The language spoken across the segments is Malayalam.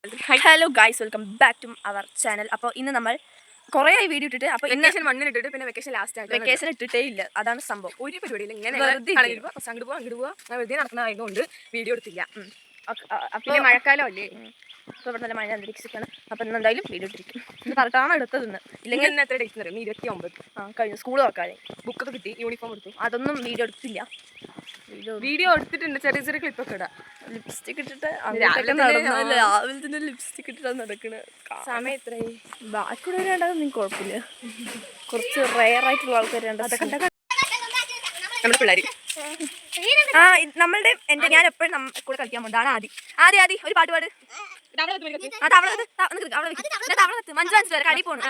Hello guys, welcome back to our channel. അപ്പോൾ ഇന്ന് നമ്മൾ കുറേ വീഡിയോ ഇട്ടിട്ട് അപ്പോൾ വെക്കേഷൻ മണ്ണിലിട്ടിട്ട് പിന്നെ വെക്കേഷൻ ലാസ്റ്റ് ആയിട്ട് വെക്കേഷൻ ഇട്ടിട്ടേ ഇല്ല. അതാണ് സംഭവം. ഒരു പരിപാടിയില്ല. ഇങ്ങനെ വെറുതെ അങ്ങോട്ട് പോവാ വെറുതെ നടക്കുന്നതായതുകൊണ്ട് വീഡിയോ എടുത്തില്ല. പിന്നെ മഴക്കാലം അല്ലേ, ഇപ്പോൾ ഇവിടെ നല്ല മഴ അന്തരീക്ഷിക്കാണ്. അപ്പോൾ ഇന്ന് എന്തായാലും വീഡിയോ ഇട്ടിരിക്കും. ഇത് കറക്റ്റാണ് എടുത്തതെന്ന്. ഇല്ലെങ്കിൽ ഇന്ന് എത്ര ഡേറ്റ് അറിയാം? 29 കഴിഞ്ഞു. സ്കൂൾ തുറക്കാതെ ബുക്കൊക്കെ കിട്ടി, യൂണിഫോം എടുത്തു. അതൊന്നും വീഡിയോ എടുത്തില്ല. വീഡിയോ എടുത്തിട്ടുണ്ട്, ചെറിയ ചെറിയ ക്ലിപ്പൊക്കെ ഇടാം. ലിപ്സ്റ്റിക് ഇട്ടിട്ട് രാവിലെ തന്നെ ലിപ്സ്റ്റിക് ഇട്ടിട്ടാണ് നടക്കുന്നത്. സമയം എത്രയായി? ബാക്കിയുള്ള രണ്ടാമത് നിങ്ങൾക്ക് കുഴപ്പമില്ല. കുറച്ച് റെയർ ആയിട്ടുള്ള ആൾക്കാർ നമ്മുടെ പിള്ളേർ നമ്മളുടെ ഞാൻ എപ്പോഴും കൂടെ കളിക്കാൻ പോകുന്നതാണ്. ആദ്യം ഒരു പാട്ട് പാട്. മഞ്ജു മനസ്സിലായി കടി പോണു.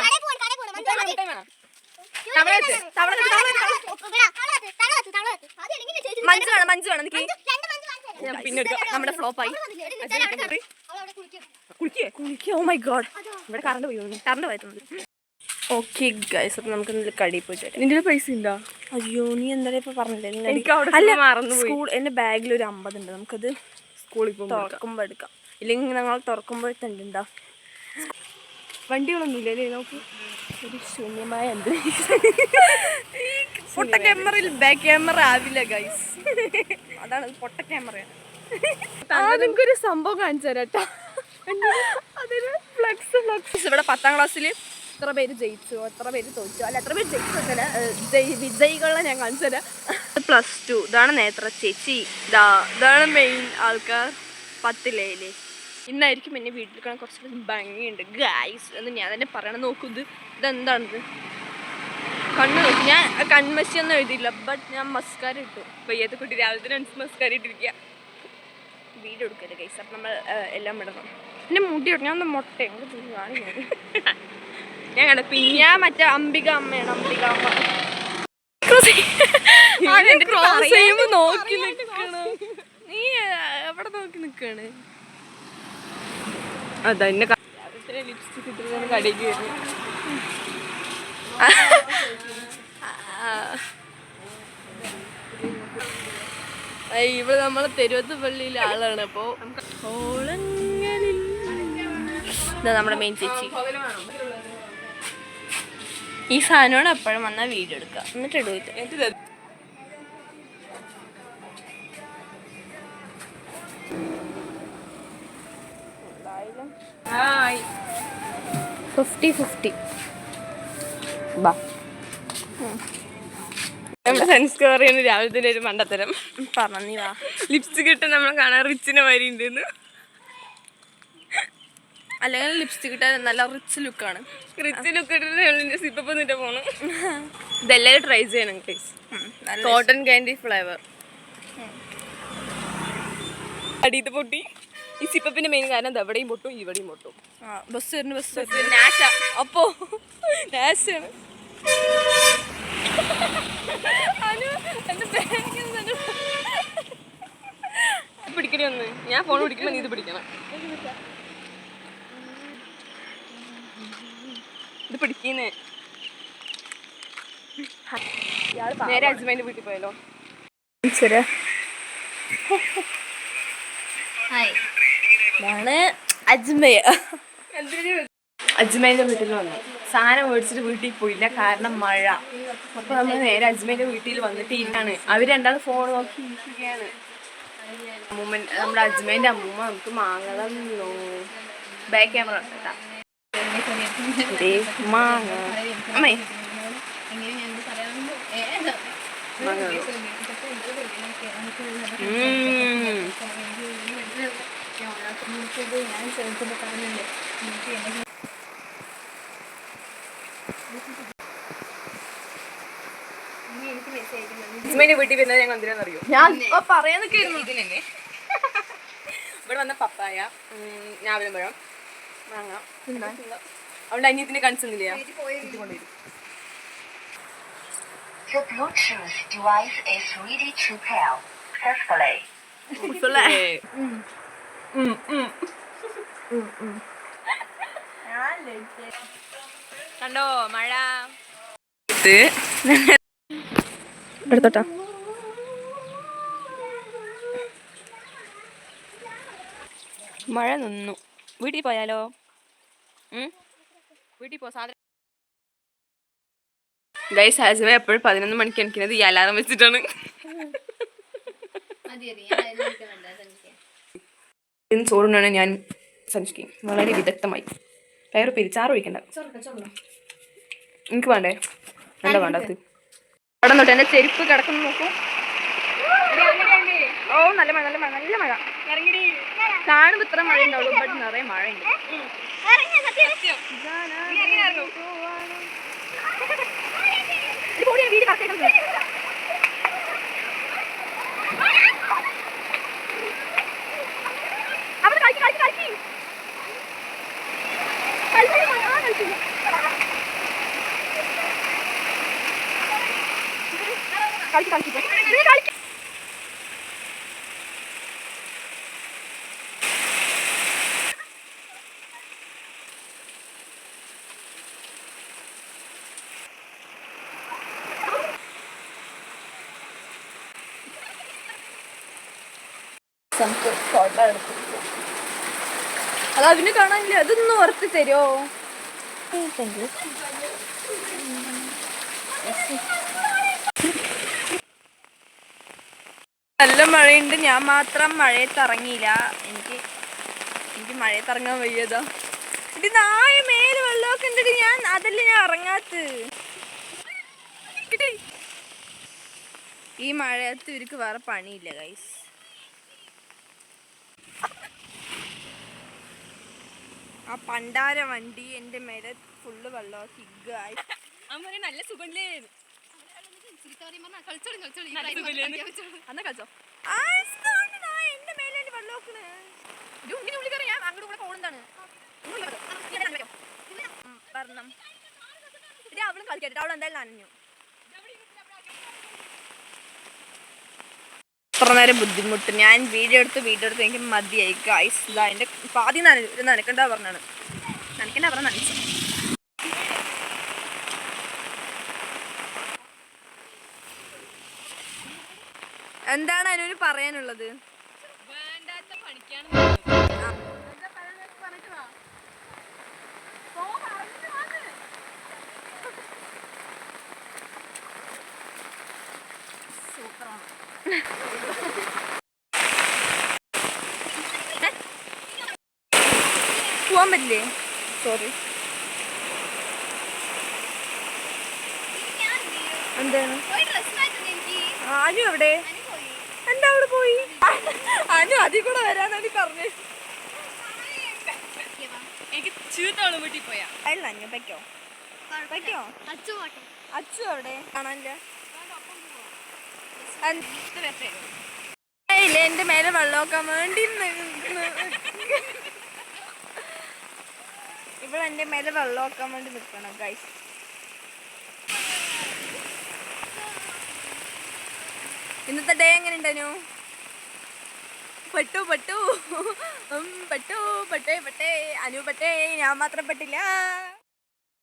മഞ്ജു വേണം എനിക്ക്. പിന്നെ നമ്മുടെ ഫ്ലോപ്പായി. ഓ മൈ ഗോഡ്, ഇവിടെ കറണ്ട് പോയിട്ടുണ്ട്. ഓക്കെ ഗൈസ്, അപ്പൊ നമുക്ക് കടി പോയി. നിന്റെ പൈസ ഉണ്ടോ? അയ്യോ, നീ എന്തായാലും ഇപ്പൊ പറഞ്ഞില്ലേ? അല്ല, സ്കൂൾ എന്റെ ബാഗിൽ ഒരു 50 ഉണ്ട്. നമുക്കത് സ്കൂളിൽ തുറക്കുമ്പോ എടുക്കാം. ഇല്ലെങ്കിൽ ഞങ്ങൾ തുറക്കുമ്പോഴത്തേണ്ടാ വണ്ടികളൊന്നും ഇല്ലേ? നമുക്ക് ഒരു ശൂന്യമായ പൊട്ട ക്യാമറയിൽ ബാക്ക് ക്യാമറ ആവില്ല ഗൈസ്. അതാണ് പൊട്ട ക്യാമറയാണ്. നിങ്ങൾക്കൊരു സംഭവം കാണിച്ചു തരാട്ടോ. അതൊരു ഫ്ലക്സ്. ഇവിടെ 10ാം ക്ലാസ്സിൽ എത്ര പേര് ജയിച്ചു, എത്ര പേര് തോറ്റു, അല്ല എത്ര പേര് ജയിച്ചു വിജയികളെ ഞാൻ കാണിച്ചു തരാം. +2 ഇതാണ് നേത്ര ചേച്ചി. ഇതാണ് മെയിൻ ആൾക്കാർ 10ലെ. ഇന്നായിരിക്കും എന്നെ വീട്ടിൽ കാണാൻ കുറച്ചുകൂടി ഭംഗിയുണ്ട് ഗൈസ് എന്ന് ഞാൻ തന്നെ പറയണം. നോക്കൂ, ഇതെന്താണിത്? കണ്ണ് നോക്കി. ഞാൻ കൺമശി ഒന്നും എഴുതിയില്ല, ബട്ട് ഞാൻ മസ്കാര ഇട്ടു. അപ്പോൾ ഏത് കുട്ടി രാവിലെ തന്നെ മസ്കാര ഇട്ടിരിക്കുക. വീഡിയോ എടുക്കരുത് ഗൈസ്. അപ്പം നമ്മൾ എല്ലാം ഇടണം. പിന്നെ മുടി ഇടണം. ഞാൻ ഒന്ന് മുട്ടയും കാണിക്കുന്നു. ഞാൻ കണ്ട പിന്നെ ഞാൻ മറ്റേ അംബിക അമ്മയാണ്. അംബിക അമ്മ നോക്കി നിൽക്കണ്. നീ എവിടെ നോക്കി നിൽക്കാണ്? അതെന്നെ ലിപ്സ്റ്റിക് ഇട്ടിട്ട് കടയിലേക്ക് വരുന്നു. ഇവിടെ നമ്മളെ തെരുവത്ത് പള്ളിയിലെ ആളാണ്. അപ്പോൾ നമ്മുടെ മെയിൻ ചേച്ചി. ഈ സാധനമാണ് എപ്പോഴും വന്നാൽ വീഡിയോ എടുക്കുക, എന്നിട്ട് ഇടുക. 50-50. നമ്മുടെ സംസ്കാരം പറയുന്നത് രാവിലെ തന്നെ ഒരു മണ്ടത്തരം പറഞ്ഞു. വാ, ലിപ്സ്റ്റിക് ഇട്ട് നമ്മൾ കാണാൻ റിച്ചിനെ മാതിരി ഉണ്ടെന്ന്. അല്ലെങ്കിൽ ലിപ്സ്റ്റിക് ഇട്ടാൽ നല്ല റിച്ച് ലുക്കാണ്. റിച്ച് ലുക്ക് ഇട്ടിട്ട് സിപ്പപ്പ് നിന്നിട്ട് പോകണം. ഇതെല്ലാവരും ട്രൈ ചെയ്യണം ഗൈസ്. Cotton candy flavour. അടിയത് പൊട്ടി. ഈ സിപ്പപ്പിന്റെ മെയിൻ കാരണം എവിടെയും പൊട്ടും, ഇവിടെയും പൊട്ടും. ബസ് നാശ. അപ്പോ നാശാണ്. പിടിക്കണേ ഒന്ന്. ഞാൻ ഫോൺ പിടിക്കുമ്പോ നീ ഇത് പിടിക്കണം. ഇത് പിടിക്കുന്നേ. നേരെ അജ്മേന്റെ വീട്ടിൽ പോയല്ലോ. ഇതാണ് അജ്മയ. അജ്മേന്റെ വീട്ടിൽ വന്നു. സാധനം മേടിച്ചിട്ട് വീട്ടിൽ പോയില്ല, കാരണം മഴ. അപ്പൊ നമ്മൾ നേരെ അജ്മേന്റെ വീട്ടിൽ വന്നിട്ട് ഇരിക്കാണ്. അവർ രണ്ടാളും ഫോൺ നോക്കി ഇരിക്കുകയാണ്. അമ്മൂമ്മൻ, നമ്മുടെ അജ്മേന്റെ അമ്മൂമ്മ നമുക്ക് മാങ്ങളം ബാക്ക് ക്യാമറ കേട്ടാ. മാങ്ങ അമ്മേ അജ്മേന്റെ വീട്ടിൽ വരുന്നത് ഞങ്ങൾ എന്തിനാണെന്നറിയോ? ഞാൻ പറയാൻ നിൽക്കായിരുന്നു. ഇതിനെ ഇവിടെ വന്ന പപ്പായ, ഞാവലമ്പഴം, മാങ്ങ. അവിടെ അനിയത്തിനെ കാണിച്ചെന്നില്ല. The Bluetooth device is ready to pair successfully. കണ്ടോ മഴ? എടുത്തോട്ടാ. മഴ നിന്നു. വീട്ടിൽ പോയാലോ? വീട്ടിൽ പോ. സാധനം ഗൈസ് അജ്മ എപ്പോഴും 11 മണിക്ക് എണിക്കുന്നത് ഈ അലാറം വെച്ചിട്ടാണ്. ഇന്ന് ചോറുണ്ടാണ് ഞാൻ സഞ്ജിക്ക് വളരെ വിദഗ്ധമായി. വേറെ പിരിച്ചാറ് ഒഴിക്കണ്ട. എനിക്ക് വേണ്ടേ? എന്താ വേണ്ടത്? അവിടെ നോട്ടെ എൻ്റെ ചെരുപ്പ് കിടക്കുന്നു നോക്കൂ. ഓ നല്ല മഴ, നല്ല മഴ, നല്ല മഴ. കാണുമ്പോൾ ഇത്ര മഴ ഉണ്ടാവുള്ളൂ, ബട്ട് നിറയെ മഴയുണ്ട്. അത് അതിന് കാണാനില്ല. അതൊന്നും ഓർത്ത് തരുമോ? നല്ല മഴയുണ്ട്. ഞാൻ മാത്രം മഴയത്ത് ഇറങ്ങിയില്ല. എനിക്ക് മഴയത്ത് ഇറങ്ങാൻ വയ്യതാ. ഇത് നായ മേല് വെള്ളമൊക്കെ ഉണ്ടിട്ട് ഞാൻ അതല്ലേ ഞാൻ ഇറങ്ങാത്ത്. ഈ മഴയത്ത് ഇവർക്ക് വേറെ പണിയില്ല ഗൈസ്. ആ പണ്ടാര വണ്ടി എൻ്റെ മേലെ ഫുള്ള് വെള്ളമാക്കി. നല്ല സുഖല്ലേ? കളിച്ചോ. എന്റെ മേലെ വെള്ളം നോക്കണ്. ഞാൻ അങ്ങോട്ട് കൂടെ പോകുന്നതാണ്. വരണം. അവളും കളിക്കട്ടെ. അവൾ എന്തായാലും നനഞ്ഞു. അത്ര നേരം ബുദ്ധിമുട്ട്. ഞാൻ വീഡിയോ എടുത്ത് എനിക്ക് മതിയായി ഗൈസ്. ഇതാ എൻ്റെ പാതി നനക്കണ്ട പറഞ്ഞാണ്. നനക്കണ്ട പറഞ്ഞ നനച്ചു. എന്താണ് അതിനൊരു പറയാനുള്ളത്? പോവാൻ പറ്റില്ലേ? സോറി. എന്താണ് അനു എവിടെ? എന്താ അവിടെ പോയി? അനു അതിൽ കൂടെ വരാനാണ് പറഞ്ഞു. എനിക്ക് ചീത്തോളം വീട്ടിൽ പോയാ അല്ല അനു പയ്ക്കോ അച്ചു എവിടെ? കാണാനില്ല. ഇല്ല എന്റെ മേലെ വെള്ളമൊക്കാൻ വേണ്ടി ഇവിടെ എന്റെ മേലെ വെള്ളമൊക്കാൻ വേണ്ടി നിൽക്കണം ഗൈസ്. ഇന്നത്തെ ഡേ എങ്ങനെ ഉണ്ടായിരുന്നു? പെട്ടു പെട്ടു പെട്ടു പെട്ടേ പെട്ടേ അനു പെട്ടേ. ഞാൻ മാത്രം പെട്ടില്ല.